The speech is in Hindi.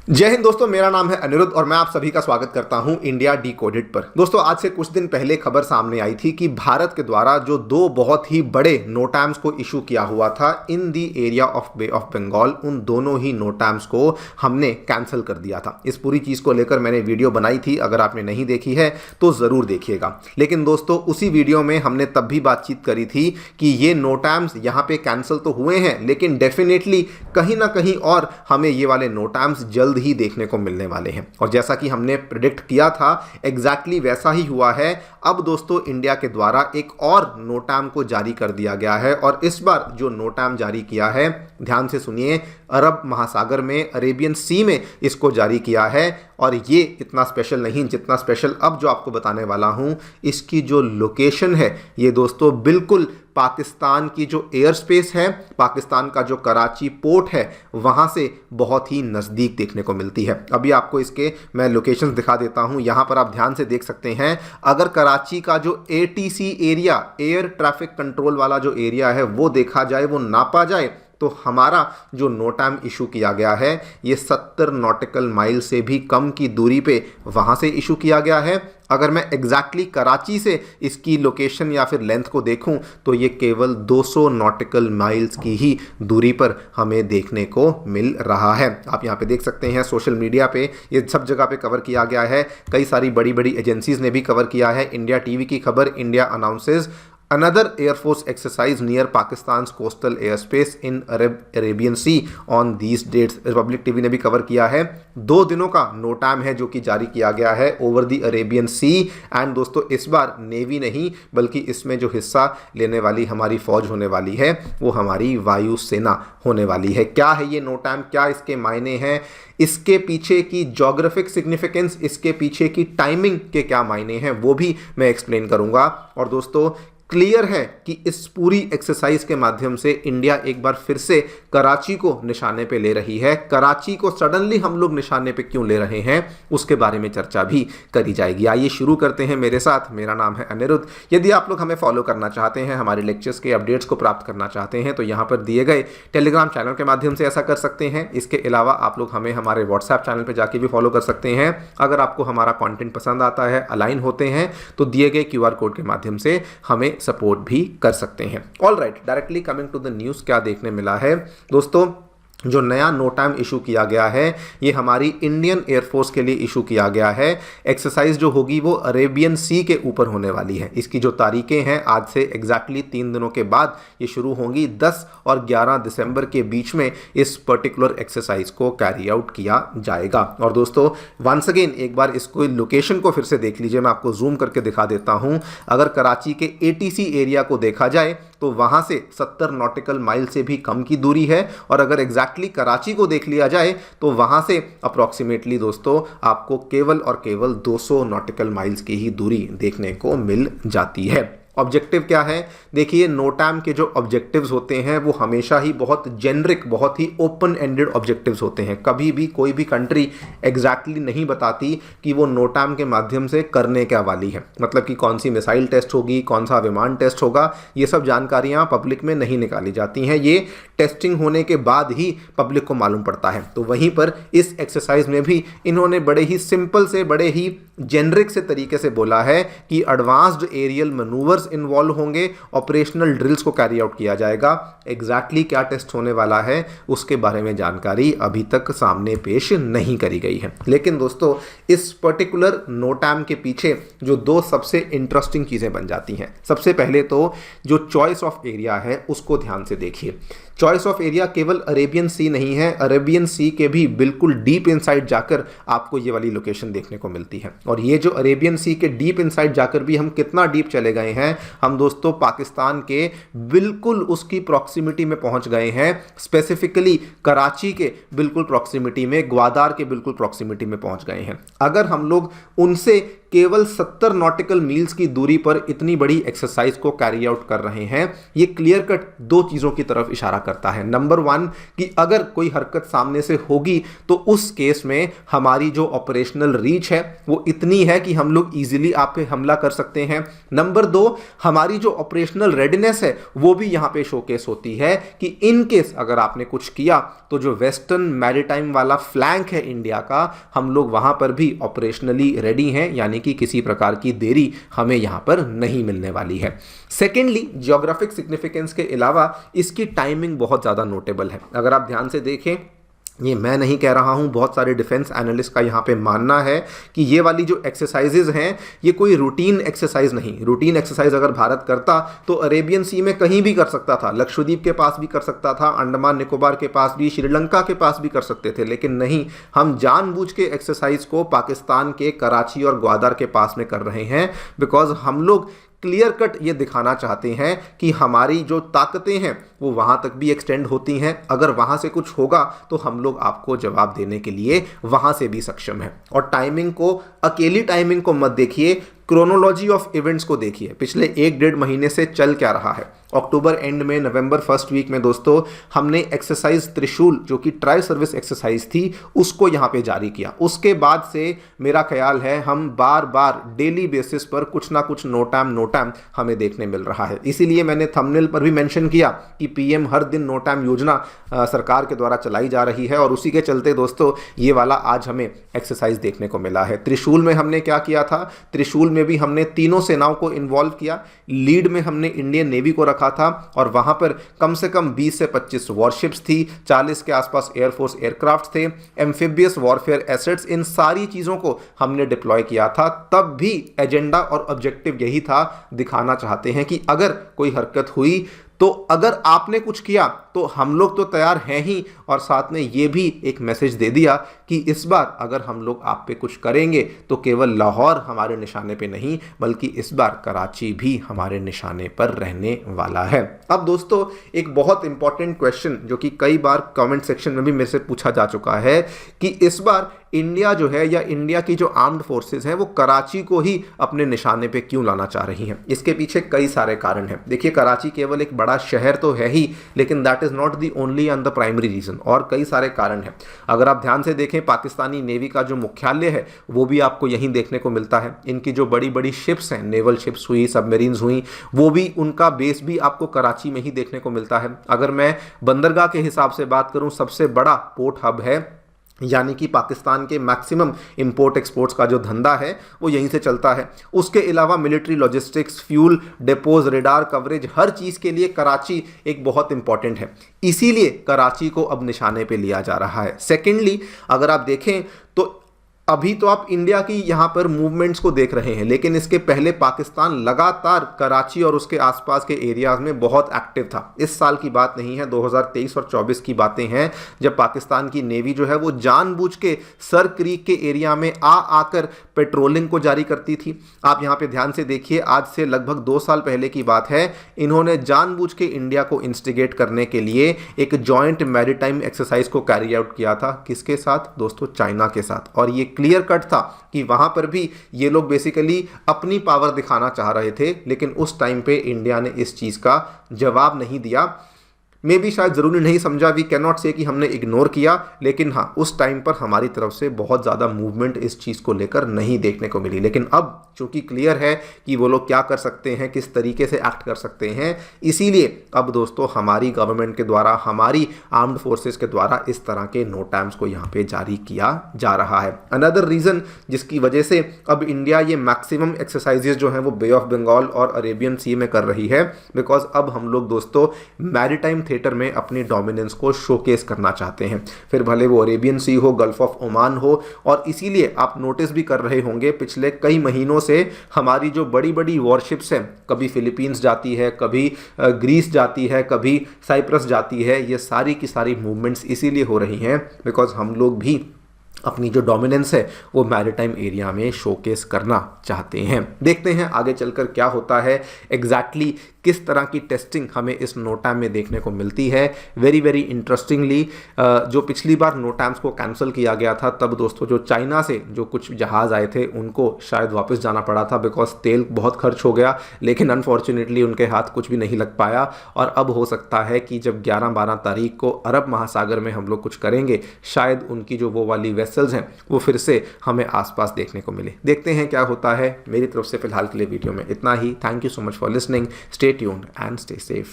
जय हिंद दोस्तों, मेरा नाम है अनिरुद्ध और मैं आप सभी का स्वागत करता हूं इंडिया डिकोडेड पर। दोस्तों, आज से कुछ दिन पहले खबर सामने आई थी कि भारत के द्वारा जो दो बहुत ही बड़े नोटैम्स को इशू किया हुआ था in the area of Bay of Bengal, उन दोनों ही नोटैम्स को हमने कैंसिल कर दिया था। इस पूरी चीज़ को लेकर मैंने वीडियो बनाई थी, अगर आपने नहीं देखी है तो ज़रूर देखिएगा। लेकिन दोस्तों, उसी वीडियो में हमने तब भी बातचीत करी थी कि ये नोटैम्स यहाँ पे कैंसिल तो हुए हैं, लेकिन डेफिनेटली कहीं ना कहीं और हमें ये वाले नोटैम्स जल्द ही देखने को मिलने वाले हैं। और जैसा कि हमने प्रेडिक्ट किया था, एग्जैक्टली वैसा ही हुआ है। अब दोस्तों, इंडिया के द्वारा एक और नोटैम को जारी कर दिया गया है और इस बार जो नोटैम जारी किया है, ध्यान से सुनिए, अरब महासागर में, अरेबियन सी में इसको जारी किया है। और ये इतना स्पेशल नहीं जितना स्पेशल अब जो आपको बताने वाला हूं, इसकी जो लोकेशन है ये दोस्तों बिल्कुल पाकिस्तान की जो एयर स्पेस है, पाकिस्तान का जो कराची पोर्ट है, वहां से बहुत ही नज़दीक देखने को मिलती है। अभी आपको इसके मैं लोकेशंस दिखा देता हूं, यहां पर आप ध्यान से देख सकते हैं। अगर कराची का जो ATC area, air traffic control वाला जो एरिया है, वो देखा जाए, वो नापा जाए, तो हमारा जो नोटैम इशू किया गया है ये 70 नॉटिकल माइल से भी कम की दूरी पे वहाँ से इशू किया गया है। अगर मैं एग्जैक्टली कराची से इसकी लोकेशन या फिर लेंथ को देखूं तो ये केवल 200 नॉटिकल माइल्स की ही दूरी पर हमें देखने को मिल रहा है। आप यहाँ पे देख सकते हैं, सोशल मीडिया पे ये सब जगह पे कवर किया गया है, कई सारी बड़ी बड़ी एजेंसीज ने भी कवर किया है। इंडिया टीवी की खबर, India announces Another Air Force exercise near Pakistan's coastal airspace in Arabian Sea on these dates। Republic TV ने भी कवर किया है। 2 दिनों का नोटैम है जो कि जारी किया गया है over the Arabian sea. And दोस्तों, इस बार नेवी नहीं बल्कि इसमें जो हिस्सा लेने वाली हमारी फौज होने वाली है वो हमारी वायुसेना होने वाली है। क्या है ये नोटैम, क्या इसके मायने हैं, इसके पीछे की ज्योग्राफिक सिग्निफिकेंस, इसके पीछे की टाइमिंग के क्या मायने हैं, वो भी मैं एक्सप्लेन करूंगा। और दोस्तों, क्लियर है कि इस पूरी एक्सरसाइज के माध्यम से इंडिया एक बार फिर से कराची को निशाने पे ले रही है। कराची को सडनली हम लोग निशाने पे क्यों ले रहे हैं, उसके बारे में चर्चा भी करी जाएगी। आइए शुरू करते हैं मेरे साथ। मेरा नाम है अनिरुद्ध। यदि आप लोग हमें फॉलो करना चाहते हैं, हमारे लेक्चर्स के अपडेट्स को प्राप्त करना चाहते हैं, तो यहाँ पर दिए गए टेलीग्राम चैनल के माध्यम से ऐसा कर सकते हैं। इसके अलावा आप लोग हमें हमारे व्हाट्सएप चैनल पर जाके भी फॉलो कर सकते हैं। अगर आपको हमारा कॉन्टेंट पसंद आता है, अलाइन होते हैं, तो दिए गए QR कोड के माध्यम से हमें सपोर्ट भी कर सकते हैं। All right, directly coming to the news, क्या देखने मिला है दोस्तों। जो नया नोटैम इशू किया गया है ये हमारी इंडियन एयरफोर्स के लिए इशू किया गया है। एक्सरसाइज जो होगी वो अरेबियन सी के ऊपर होने वाली है। इसकी जो तारीखें हैं, आज से एग्जैक्टली 3 दिनों के बाद ये शुरू होंगी। 10 और 11 दिसंबर के बीच में इस पर्टिकुलर एक्सरसाइज को कैरी आउट किया जाएगा। और दोस्तों, वंस अगेन एक बार इसको लोकेशन को फिर से देख लीजिए, मैं आपको जूम करके दिखा देता हूं। अगर कराची के ATC एरिया को देखा जाए तो वहां से 70 नॉटिकल माइल से भी कम की दूरी है। और अगर एग्जैक्टली कराची को देख लिया जाए तो वहां से अप्रॉक्सीमेटली दोस्तों आपको केवल और केवल 200 नॉटिकल माइल्स की ही दूरी देखने को मिल जाती है। ऑब्जेक्टिव क्या है? देखिए, नोटैम के जो ऑब्जेक्टिव्स होते हैं वो हमेशा ही बहुत जेनरिक, बहुत ही ओपन एंडेड ऑब्जेक्टिव्स होते हैं। कभी भी कोई भी कंट्री एग्जैक्टली नहीं बताती कि वो नोटैम के माध्यम से करने क्या वाली है, मतलब कि कौन सी मिसाइल टेस्ट होगी, कौन सा विमान टेस्ट होगा, ये सब जानकारियां पब्लिक में नहीं निकाली जाती हैं। ये टेस्टिंग होने के बाद ही पब्लिक को मालूम पड़ता है। तो वहीं पर इस एक्सरसाइज में भी इन्होंने बड़े ही सिंपल से, बड़े ही जेनरिक से तरीके से बोला है कि एडवांस्ड एरियल मैनूवर्स इन्वॉल्व होंगे, ऑपरेशनल ड्रिल्स को कैरी आउट किया जाएगा। एग्जैक्टली क्या टेस्ट होने वाला है उसके बारे में जानकारी अभी तक सामने पेश नहीं करी गई है। लेकिन दोस्तों, इस पर्टिकुलर नोटैम के पीछे जो 2 सबसे इंटरेस्टिंग चीजें बन जाती हैं। सबसे पहले तो जो चॉइस ऑफ एरिया है उसको ध्यान से देखिए। चॉइस ऑफ एरिया केवल अरेबियन सी नहीं है, अरेबियन सी के भी बिल्कुल डीप इनसाइड जाकर आपको ये वाली लोकेशन देखने को मिलती है। और ये जो अरेबियन सी के डीप इनसाइड जाकर भी हम कितना डीप चले गए हैं, हम दोस्तों पाकिस्तान के बिल्कुल उसकी प्रॉक्सिमिटी में पहुंच गए हैं। स्पेसिफिकली कराची के बिल्कुल प्रॉक्सिमिटी में, ग्वादार के बिल्कुल प्रॉक्सिमिटी में पहुंच गए हैं। अगर हम लोग उनसे केवल 70 नॉटिकल मील्स की दूरी पर इतनी बड़ी एक्सरसाइज को कैरी आउट कर रहे हैं, ये क्लियर कट दो चीजों की तरफ इशारा करता है। नंबर वन कि अगर कोई हरकत सामने से होगी तो उस केस में हमारी जो ऑपरेशनल रीच है वो इतनी है कि हम लोग इजीली आप पे हमला कर सकते हैं। नंबर दो, हमारी जो ऑपरेशनल रेडीनेस है वो भी यहां पे शोकेस होती है कि इन केस अगर आपने कुछ किया तो जो वेस्टर्न मैरीटाइम वाला फ्लैंक है इंडिया का, हम लोग वहां पर भी ऑपरेशनली रेडी हैं, यानी कि किसी प्रकार की देरी हमें यहां पर नहीं मिलने वाली है। सेकेंडली, जियोग्राफिक सिग्निफिकेंस के अलावा इसकी टाइमिंग बहुत ज़्यादा नोटेबल है। अगर आप ध्यान से देखें, ये मैं नहीं कह रहा हूँ, बहुत सारे डिफेंस एनालिस्ट का यहाँ पे मानना है कि ये वाली जो एक्सरसाइजेज हैं ये कोई रूटीन एक्सरसाइज नहीं। रूटीन एक्सरसाइज अगर भारत करता तो अरेबियन सी में कहीं भी कर सकता था, लक्षद्वीप के पास भी कर सकता था, अंडमान निकोबार के पास भी, श्रीलंका के पास भी कर सकते थे, लेकिन नहीं, हम जानबूझ के एक्सरसाइज को पाकिस्तान के कराची और ग्वादर के पास में कर रहे हैं, बिकॉज हम लोग क्लियर कट ये दिखाना चाहते हैं कि हमारी जो ताकतें हैं वो वहां तक भी एक्सटेंड होती हैं। अगर वहां से कुछ होगा तो हम लोग आपको जवाब देने के लिए वहां से भी सक्षम हैं। और टाइमिंग को, अकेली टाइमिंग को मत देखिए, क्रोनोलॉजी ऑफ इवेंट्स को देखिए। पिछले 1-1.5 महीने से चल क्या रहा है। अक्टूबर एंड में, नवंबर फर्स्ट वीक में दोस्तों, हमने एक्सरसाइज त्रिशूल जो कि ट्राई सर्विस एक्सरसाइज थी उसको यहाँ पे जारी किया। उसके बाद से मेरा ख्याल है हम बार बार डेली बेसिस पर कुछ ना कुछ नो टाइम हमें देखने मिल रहा है। इसीलिए मैंने थंबनेल पर भी मेंशन किया कि पीएम हर दिन नो टाइम योजना सरकार के द्वारा चलाई जा रही है, और उसी के चलते दोस्तों ये वाला आज हमें एक्सरसाइज देखने को मिला है। त्रिशूल में हमने क्या किया था, त्रिशूल में भी हमने तीनों सेनाओं को इन्वॉल्व किया। लीड में हमने इंडियन नेवी को रखा था और वहां पर कम से कम 20 से 25 वॉरशिप्स थी, 40 के आसपास एयरफोर्स एयरक्राफ्ट थे, एम्फिबियस वॉरफेयर एसेट्स, इन सारी चीजों को हमने डिप्लॉय किया था। तब भी एजेंडा और ऑब्जेक्टिव यही था, दिखाना चाहते हैं कि अगर कोई हरकत हुई तो अगर आपने कुछ किया तो हम लोग तो तैयार हैं ही, और साथ में ये भी एक मैसेज दे दिया कि इस बार अगर हम लोग आप पे कुछ करेंगे तो केवल लाहौर हमारे निशाने पे नहीं, बल्कि इस बार कराची भी हमारे निशाने पर रहने वाला है। अब दोस्तों एक बहुत इंपॉर्टेंट क्वेश्चन जो कि कई बार कमेंट सेक्शन में भी मेरे से पूछा जा चुका है कि इस बार इंडिया जो है, या इंडिया की जो आर्म्ड फोर्सेस हैं, वो कराची को ही अपने निशाने पे क्यों लाना चाह रही हैं। इसके पीछे कई सारे कारण हैं। देखिए, कराची केवल एक बड़ा शहर तो है ही, लेकिन that is not the only and the primary reason, और कई सारे कारण हैं। अगर आप ध्यान से देखें, पाकिस्तानी नेवी का जो मुख्यालय है वो भी आपको यहीं देखने को मिलता है। इनकी जो बड़ी बड़ी शिप्स हैं, नेवल शिप्स हुई, सबमरीन्स हुई, वो भी, उनका बेस भी आपको कराची में ही देखने को मिलता है। अगर मैं बंदरगाह के हिसाब से बात करूं, सबसे बड़ा पोर्ट हब है, यानी कि पाकिस्तान के मैक्सिमम इंपोर्ट एक्सपोर्ट्स का जो धंधा है वो यहीं से चलता है। उसके अलावा military logistics, fuel depots, radar coverage, हर चीज़ के लिए कराची एक बहुत इंपॉर्टेंट है। इसीलिए कराची को अब निशाने पे लिया जा रहा है। सेकेंडली, अगर आप देखें तो अभी तो आप इंडिया की यहाँ पर मूवमेंट्स को देख रहे हैं, लेकिन इसके पहले पाकिस्तान लगातार कराची और उसके आसपास के एरियाज में बहुत एक्टिव था। इस साल की बात नहीं है, 2023 और 24 की बातें हैं, जब पाकिस्तान की नेवी जो है वो जानबूझ के सर क्रीक के एरिया में आकर पेट्रोलिंग को जारी करती थी। आप यहाँ पे ध्यान से देखिए, आज से लगभग 2 साल पहले की बात है, इन्होंने जानबूझ के इंडिया को इंस्टिगेट करने के लिए एक जॉइंट मैरीटाइम एक्सरसाइज को कैरी आउट किया था। किसके साथ दोस्तों? चाइना के साथ। और ये क्लियर कट था कि वहां पर भी ये लोग बेसिकली अपनी पावर दिखाना चाह रहे थे, लेकिन उस टाइम पे इंडिया ने इस चीज का जवाब नहीं दिया। मे भी शायद ज़रूरी नहीं समझा, वी कैन नॉट से कि हमने इग्नोर किया, लेकिन हाँ, उस टाइम पर हमारी तरफ से बहुत ज़्यादा मूवमेंट इस चीज़ को लेकर नहीं देखने को मिली। लेकिन अब चूंकि क्लियर है कि वो लोग क्या कर सकते हैं, किस तरीके से एक्ट कर सकते हैं, इसीलिए अब दोस्तों हमारी गवर्नमेंट के द्वारा, हमारी आर्म्ड फोर्सेस के द्वारा इस तरह के नो टाइम्स को यहाँ पे जारी किया जा रहा है। अनदर रीज़न जिसकी वजह से अब इंडिया ये मैक्सिमम एक्सरसाइजेज जो हैं वो बे ऑफ बंगाल और अरेबियन सी में कर रही है, बिकॉज अब हम लोग दोस्तों मैरीटाइम थिएटर में अपनी डोमिनेंस को शोकेस करना चाहते हैं, फिर भले वो अरेबियन सी हो, गल्फ ऑफ ओमान हो। और इसीलिए आप नोटिस भी कर रहे होंगे पिछले कई महीनों से हमारी जो बड़ी बड़ी वॉरशिप्स हैं, कभी फिलीपींस जाती है, कभी ग्रीस जाती है, कभी साइप्रस जाती है, ये सारी की सारी मूवमेंट्स इसीलिए हो रही हैं बिकॉज हम लोग भी अपनी जो डोमिनेंस है वो मैरीटाइम एरिया में शोकेस करना चाहते हैं। देखते हैं आगे चलकर क्या होता है, एग्जैक्टली किस तरह की टेस्टिंग हमें इस नोटैम में देखने को मिलती है। वेरी वेरी इंटरेस्टिंगली जो पिछली बार नोटैम्स को कैंसिल किया गया था तब दोस्तों जो चाइना से जो कुछ जहाज़ आए थे उनको शायद वापस जाना पड़ा था बिकॉज तेल बहुत खर्च हो गया, लेकिन अनफॉर्चुनेटली उनके हाथ कुछ भी नहीं लग पाया। और अब हो सकता है कि जब 11-12 तारीख को अरब महासागर में हम लोग कुछ करेंगे, शायद उनकी जो वो वाली वेसल्स हैं वो फिर से हमें आसपास देखने को मिले। देखते हैं क्या होता है। मेरी तरफ से फिलहाल के लिए वीडियो में इतना ही। Thank you so much for listening. Stay tuned and stay safe.